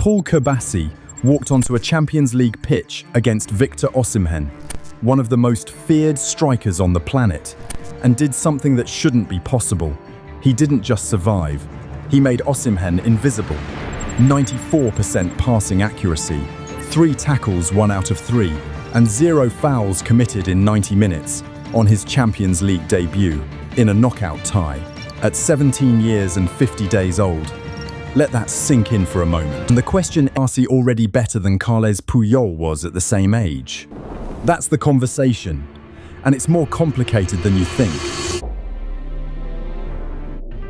Paul Kubasi walked onto a Champions League pitch against Victor Osimhen, one of the most feared strikers on the planet, and did something that shouldn't be possible. He didn't just survive, he made Osimhen invisible. 94% passing accuracy, 3 tackles 1 out of 3, and 0 fouls committed in 90 minutes on his Champions League debut in a knockout tie at 17 years and 50 days old. Let that sink in for a moment. And the question, is he already better than Carles Puyol was at the same age? That's the conversation, and it's more complicated than you think.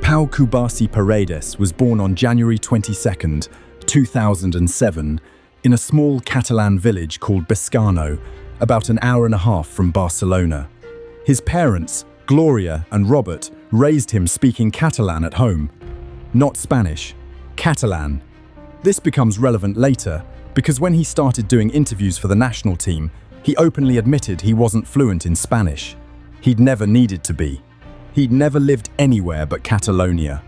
Pau Kubasi Paredes was born on January 22, 2007, in a small Catalan village called Biscano, about an hour and a half from Barcelona. His parents, Gloria and Robert, raised him speaking Catalan at home. Not Spanish, Catalan. This becomes relevant later because when he started doing interviews for the national team, he openly admitted he wasn't fluent in Spanish. He'd never needed to be. He'd never lived anywhere but Catalonia.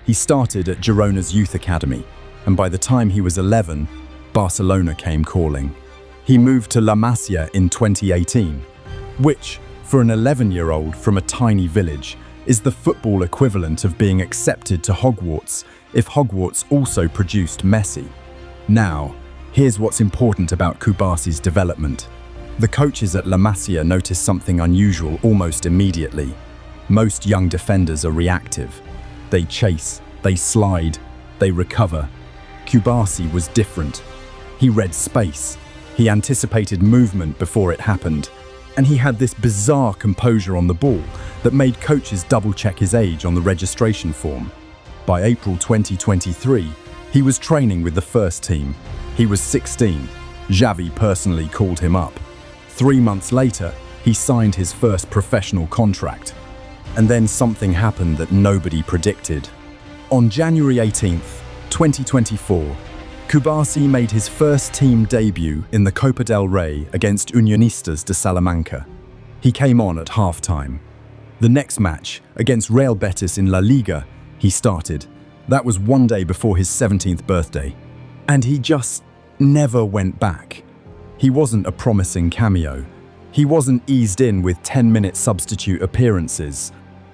He started at Girona's youth academy, and by the time he was 11, Barcelona came calling. He moved to La Masia in 2018, which, for an 11-year-old from a tiny village, is the football equivalent of being accepted to Hogwarts if Hogwarts also produced Messi. Now, here's what's important about Kubasi's development. The coaches at La Masia noticed something unusual almost immediately. Most young defenders are reactive. They chase, they slide, they recover. Kubasi was different. He read space. He anticipated movement before it happened. And he had this bizarre composure on the ball that made coaches double-check his age on the registration form. By April 2023, he was training with the first team. He was 16. Xavi personally called him up. 3 months later, he signed his first professional contract. And then something happened that nobody predicted. On January 18th, 2024, Kubasi made his first team debut in the Copa del Rey against Unionistas de Salamanca. He came on at halftime. The next match, against Real Betis in La Liga, he started. That was 1 day before his 17th birthday. And he just never went back. He wasn't a promising cameo. He wasn't eased in with 10-minute substitute appearances.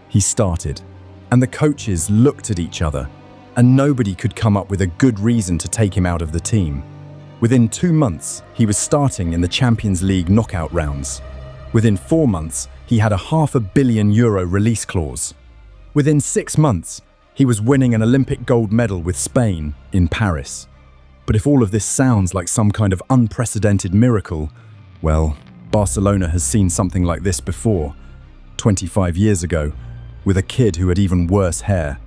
He started, and the coaches looked at each other, and nobody could come up with a good reason to take him out of the team. Within 2 months, he was starting in the Champions League knockout rounds. Within 4 months, he had a €500 million release clause. Within 6 months, he was winning an Olympic gold medal with Spain in Paris. But if all of this sounds like some kind of unprecedented miracle, well, Barcelona has seen something like this before, 25 years ago, with a kid who had even worse hair.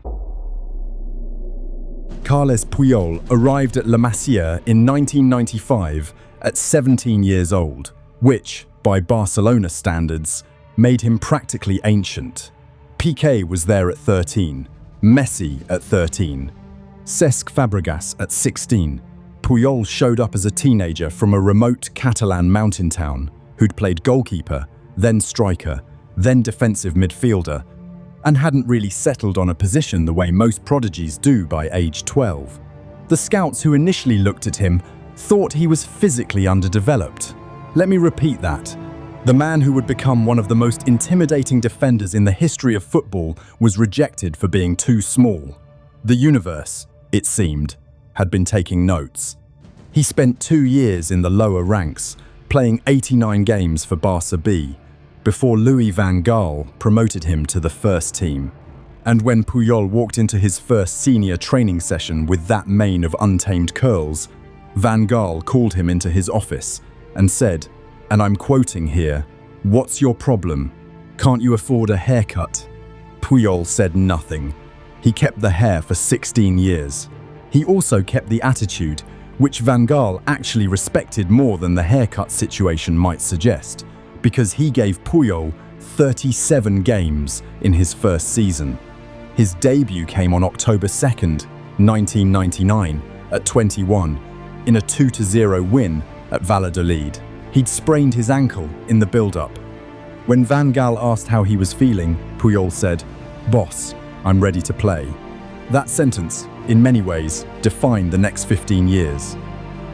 Carles Puyol arrived at La Masia in 1995 at 17 years old, which, by Barcelona standards, made him practically ancient. Piqué was there at 13, Messi at 13, Cesc Fabregas at 16. Puyol showed up as a teenager from a remote Catalan mountain town who'd played goalkeeper, then striker, then defensive midfielder, and hadn't really settled on a position the way most prodigies do by age 12. The scouts who initially looked at him thought he was physically underdeveloped. Let me repeat that. The man who would become one of the most intimidating defenders in the history of football was rejected for being too small. The universe, it seemed, had been taking notes. He spent 2 years in the lower ranks, playing 89 games for Barca B, before Louis van Gaal promoted him to the first team. And when Puyol walked into his first senior training session with that mane of untamed curls, Van Gaal called him into his office and said, and I'm quoting here, "What's your problem? Can't you afford a haircut?" Puyol said nothing. He kept the hair for 16 years. He also kept the attitude, which Van Gaal actually respected more than the haircut situation might suggest, because he gave Puyol 37 games in his first season. His debut came on October 2nd, 1999, at 21, in a 2-0 win at Valladolid. He'd sprained his ankle in the build-up. When Van Gaal asked how he was feeling, Puyol said, "Boss, I'm ready to play." That sentence, in many ways, defined the next 15 years.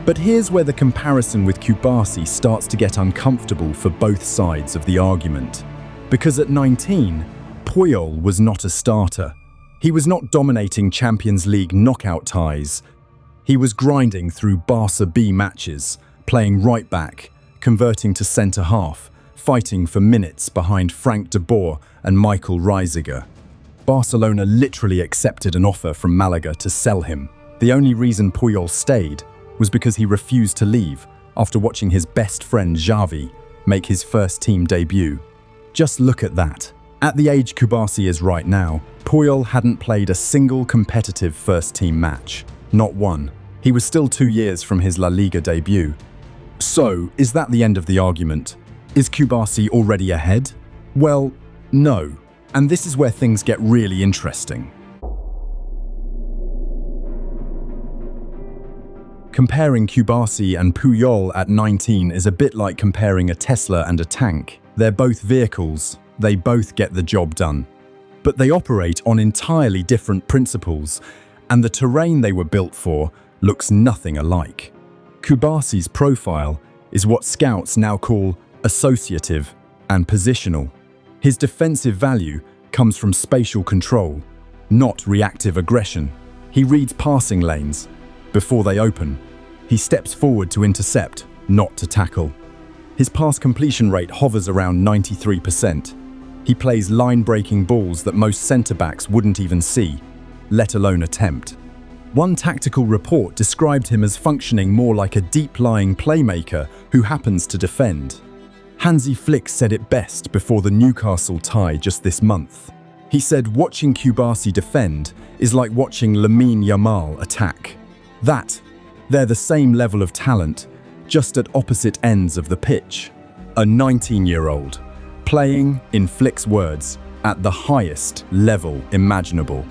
But here's where the comparison with Kubasi starts to get uncomfortable for both sides of the argument. Because at 19, Puyol was not a starter. He was not dominating Champions League knockout ties. He was grinding through Barca B matches, playing right back, converting to centre-half, fighting for minutes behind Frank de Boer and Michael Reisiger. Barcelona literally accepted an offer from Malaga to sell him. The only reason Puyol stayed was because he refused to leave after watching his best friend Xavi make his first team debut. Just look at that. At the age Kubasi is right now, Puyol hadn't played a single competitive first-team match. Not one. He was still 2 years from his La Liga debut. So, is that the end of the argument? Is Kubasi already ahead? Well, no. And this is where things get really interesting. Comparing Kubasi and Puyol at 19 is a bit like comparing a Tesla and a tank. They're both vehicles, they both get the job done. But they operate on entirely different principles, and the terrain they were built for looks nothing alike. Kubasi's profile is what scouts now call associative and positional. His defensive value comes from spatial control, not reactive aggression. He reads passing lanes before they open. He steps forward to intercept, not to tackle. His pass completion rate hovers around 93%. He plays line-breaking balls that most centre-backs wouldn't even see, let alone attempt. One tactical report described him as functioning more like a deep-lying playmaker who happens to defend. Hansi Flick said it best before the Newcastle tie just this month. He said watching Kubasi defend is like watching Lamine Yamal attack. They're the same level of talent, just at opposite ends of the pitch. A 19-year-old, playing, in Flick's words, at the highest level imaginable.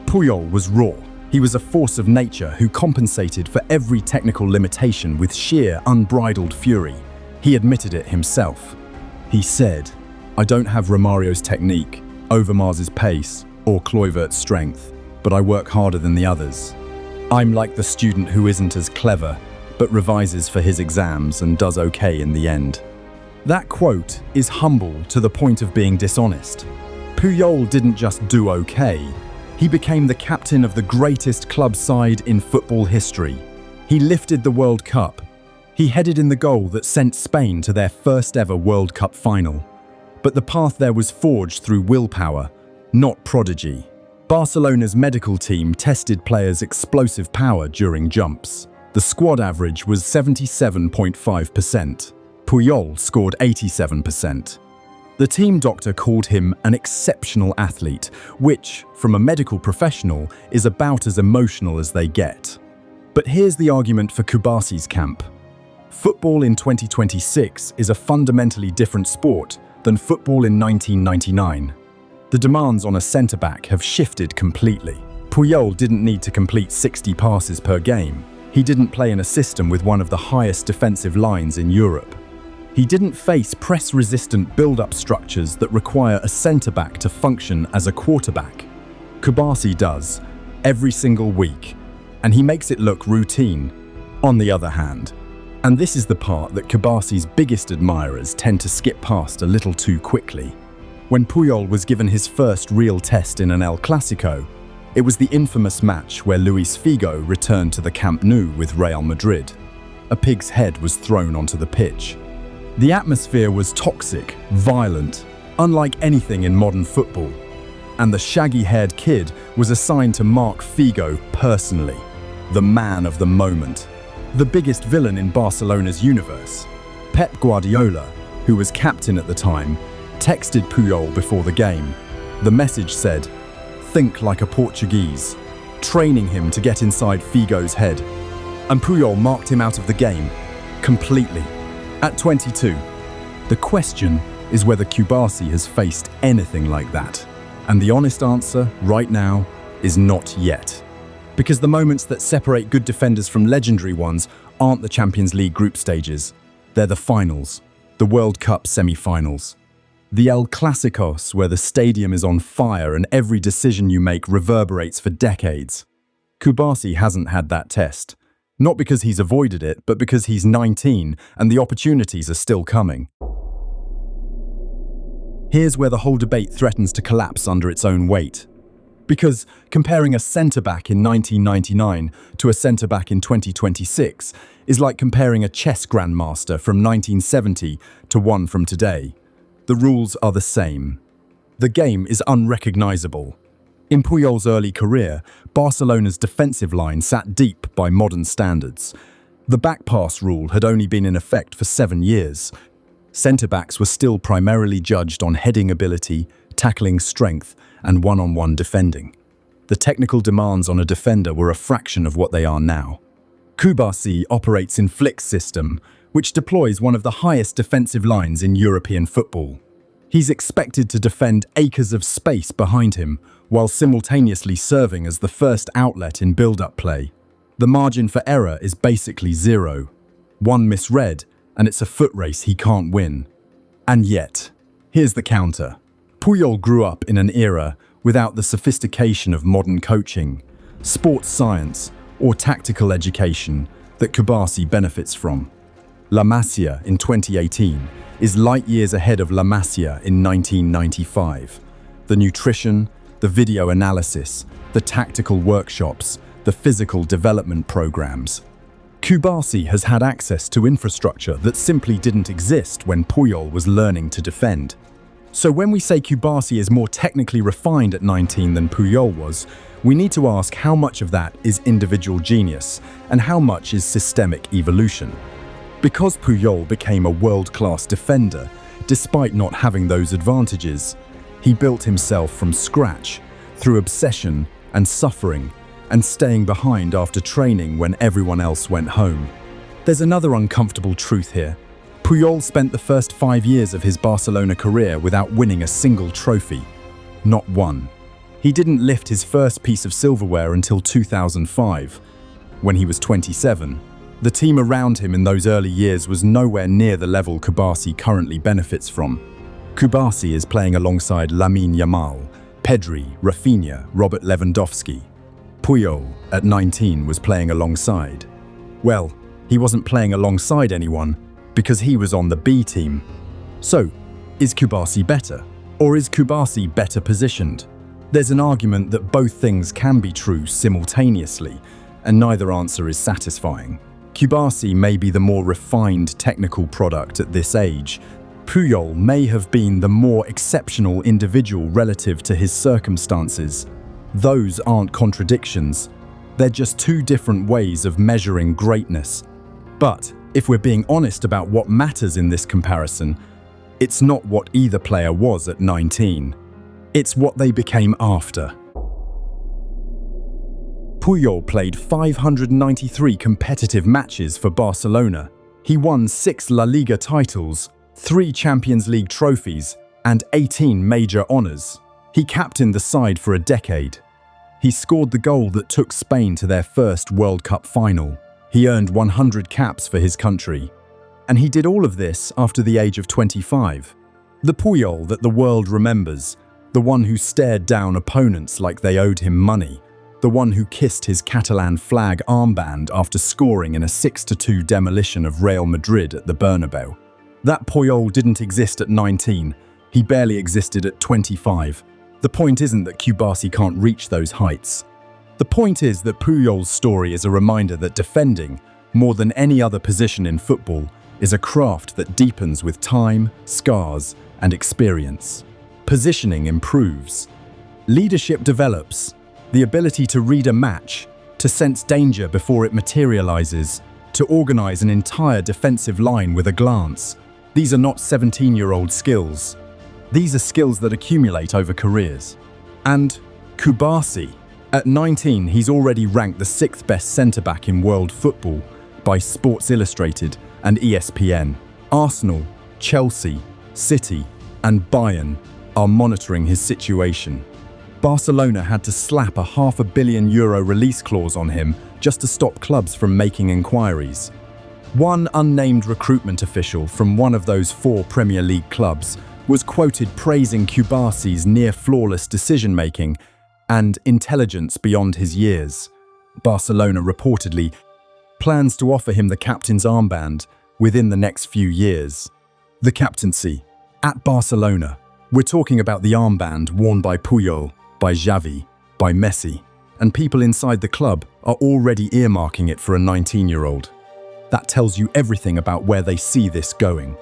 Puyol was raw. He was a force of nature who compensated for every technical limitation with sheer, unbridled fury. He admitted it himself. He said, "I don't have Romario's technique, Overmars' pace, or Kluivert's strength, but I work harder than the others. I'm like the student who isn't as clever, but revises for his exams and does okay in the end." That quote is humble to the point of being dishonest. Puyol didn't just do okay. He became the captain of the greatest club side in football history. He lifted the World Cup. He headed in the goal that sent Spain to their first ever World Cup final. But the path there was forged through willpower, not prodigy. Barcelona's medical team tested players' explosive power during jumps. The squad average was 77.5%. Puyol scored 87%. The team doctor called him an exceptional athlete, which, from a medical professional, is about as emotional as they get. But here's the argument for Kubasi's camp. Football in 2026 is a fundamentally different sport than football in 1999. The demands on a centre-back have shifted completely. Puyol didn't need to complete 60 passes per game. He didn't play in a system with one of the highest defensive lines in Europe. He didn't face press-resistant build-up structures that require a centre-back to function as a quarterback. Kubasi does, every single week, and he makes it look routine. On the other hand, and this is the part that Kubasi's biggest admirers tend to skip past a little too quickly. When Puyol was given his first real test in an El Clasico, it was the infamous match where Luis Figo returned to the Camp Nou with Real Madrid. A pig's head was thrown onto the pitch. The atmosphere was toxic, violent, unlike anything in modern football. And the shaggy-haired kid was assigned to mark Figo personally, the man of the moment, the biggest villain in Barcelona's universe. Pep Guardiola, who was captain at the time, texted Puyol before the game. The message said, "Think like a Portuguese," training him to get inside Figo's head. And Puyol marked him out of the game, completely. At 22, the question is whether Kubasi has faced anything like that. And the honest answer, right now, is not yet. Because the moments that separate good defenders from legendary ones aren't the Champions League group stages. They're the finals, the World Cup semi-finals. The El Clasicos, where the stadium is on fire and every decision you make reverberates for decades. Kubasi hasn't had that test. Not because he's avoided it, but because he's 19 and the opportunities are still coming. Here's where the whole debate threatens to collapse under its own weight. Because comparing a centre-back in 1999 to a centre-back in 2026 is like comparing a chess grandmaster from 1970 to one from today. The rules are the same. The game is unrecognisable. In Puyol's early career, Barcelona's defensive line sat deep by modern standards. The back-pass rule had only been in effect for 7 years. Centre-backs were still primarily judged on heading ability, tackling strength, and one-on-one defending. The technical demands on a defender were a fraction of what they are now. Kubasi operates in Flick's system, which deploys one of the highest defensive lines in European football. He's expected to defend acres of space behind him, while simultaneously serving as the first outlet in build-up play. The margin for error is basically zero. One misread, and it's a foot race he can't win. And yet, here's the counter. Puyol grew up in an era without the sophistication of modern coaching, sports science, or tactical education that Kubasi benefits from. La Masia in 2018 is light years ahead of La Masia in 1995. The nutrition, the video analysis, the tactical workshops, the physical development programs. Kubasi has had access to infrastructure that simply didn't exist when Puyol was learning to defend. So when we say Kubasi is more technically refined at 19 than Puyol was, we need to ask how much of that is individual genius and how much is systemic evolution. Because Puyol became a world-class defender, despite not having those advantages, he built himself from scratch, through obsession and suffering, and staying behind after training when everyone else went home. There's another uncomfortable truth here. Puyol spent the first 5 years of his Barcelona career without winning a single trophy. Not one. He didn't lift his first piece of silverware until 2005, when he was 27. The team around him in those early years was nowhere near the level Kubasi currently benefits from. Kubasi is playing alongside Lamine Yamal, Pedri, Rafinha, Robert Lewandowski. Puyol, at 19, was playing alongside. Well, he wasn't playing alongside anyone because he was on the B team. So, is Kubasi better? Or is Kubasi better positioned? There's an argument that both things can be true simultaneously, and neither answer is satisfying. Kubasi may be the more refined technical product at this age. Puyol may have been the more exceptional individual relative to his circumstances. Those aren't contradictions. They're just two different ways of measuring greatness. But if we're being honest about what matters in this comparison, it's not what either player was at 19. It's what they became after. Puyol played 593 competitive matches for Barcelona. He won 6 La Liga titles, 3 Champions League trophies, and 18 major honours. He captained the side for a decade. He scored the goal that took Spain to their first World Cup final. He earned 100 caps for his country. And he did all of this after the age of 25. The Puyol that the world remembers, the one who stared down opponents like they owed him money, the one who kissed his Catalan flag armband after scoring in a 6-2 demolition of Real Madrid at the Bernabeu. That Puyol didn't exist at 19, he barely existed at 25. The point isn't that Kubasi can't reach those heights. The point is that Puyol's story is a reminder that defending, more than any other position in football, is a craft that deepens with time, scars, and experience. Positioning improves. Leadership develops. The ability to read a match, to sense danger before it materializes, to organize an entire defensive line with a glance. These are not 17-year-old skills. These are skills that accumulate over careers. And Kubasi, at 19, he's already ranked the 6th best centre-back in world football by Sports Illustrated and ESPN. Arsenal, Chelsea, City, and Bayern are monitoring his situation. Barcelona had to slap a €500 million release clause on him just to stop clubs from making inquiries. One unnamed recruitment official from one of those 4 Premier League clubs was quoted praising Kubasi's near-flawless decision-making and intelligence beyond his years. Barcelona reportedly plans to offer him the captain's armband within the next few years. The captaincy. At Barcelona, we're talking about the armband worn by Puyol, by Xavi, by Messi, and people inside the club are already earmarking it for a 19-year-old. That tells you everything about where they see this going.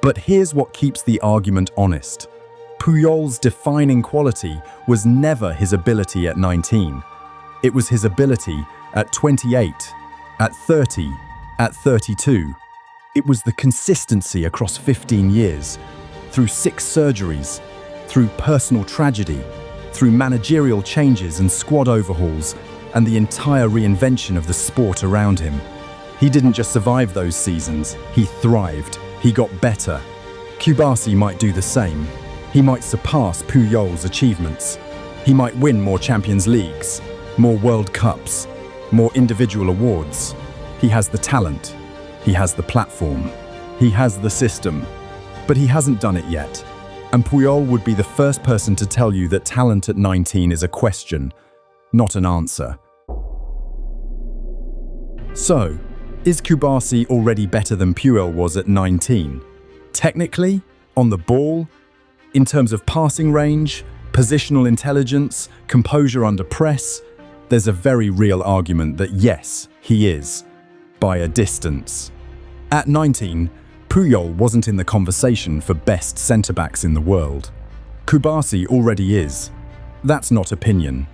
But here's what keeps the argument honest. Puyol's defining quality was never his ability at 19. It was his ability at 28, at 30, at 32. It was the consistency across 15 years, through 6 surgeries, through personal tragedy, through managerial changes and squad overhauls, and the entire reinvention of the sport around him. He didn't just survive those seasons, he thrived, he got better. Kubasi might do the same. He might surpass Puyol's achievements. He might win more Champions Leagues, more World Cups, more individual awards. He has the talent. He has the platform. He has the system. But he hasn't done it yet. And Puyol would be the first person to tell you that talent at 19 is a question, not an answer. So, is Kubasi already better than Puyol was at 19? Technically, on the ball, in terms of passing range, positional intelligence, composure under press, there's a very real argument that yes, he is, by a distance. At 19, Puyol wasn't in the conversation for best centre-backs in the world. Kubasi already is. That's not opinion.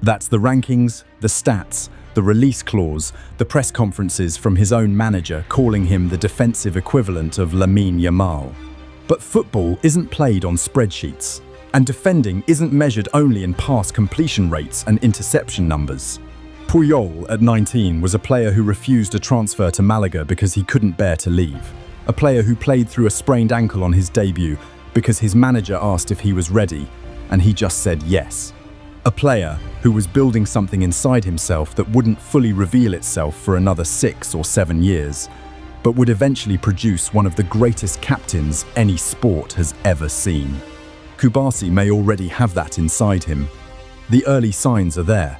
That's the rankings, the stats, the release clause, the press conferences from his own manager calling him the defensive equivalent of Lamine Yamal. But football isn't played on spreadsheets, and defending isn't measured only in pass completion rates and interception numbers. Puyol, at 19, was a player who refused a transfer to Malaga because he couldn't bear to leave. A player who played through a sprained ankle on his debut because his manager asked if he was ready, and he just said yes. A player who was building something inside himself that wouldn't fully reveal itself for another 6 or 7 years, but would eventually produce one of the greatest captains any sport has ever seen. Kubasi may already have that inside him. The early signs are there.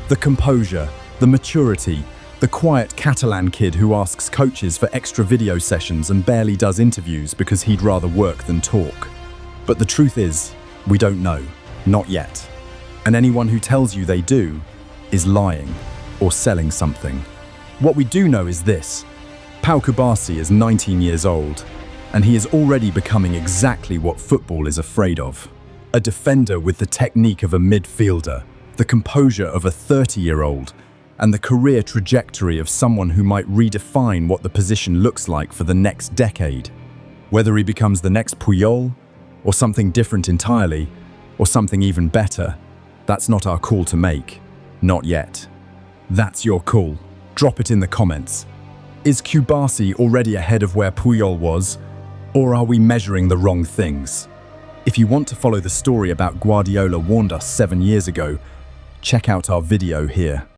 The composure, the maturity, the quiet Catalan kid who asks coaches for extra video sessions and barely does interviews because he'd rather work than talk. But the truth is, we don't know. Not yet. And anyone who tells you they do is lying or selling something. What we do know is this. Pau Kubasi is 19 years old, and he is already becoming exactly what football is afraid of. A defender with the technique of a midfielder, the composure of a 30-year-old, and the career trajectory of someone who might redefine what the position looks like for the next decade. Whether he becomes the next Puyol, or something different entirely, or something even better, that's not our call to make. Not yet. That's your call. Drop it in the comments. Is Kubasi already ahead of where Puyol was, or are we measuring the wrong things? If you want to follow the story about Guardiola warned us 7 years ago, check out our video here.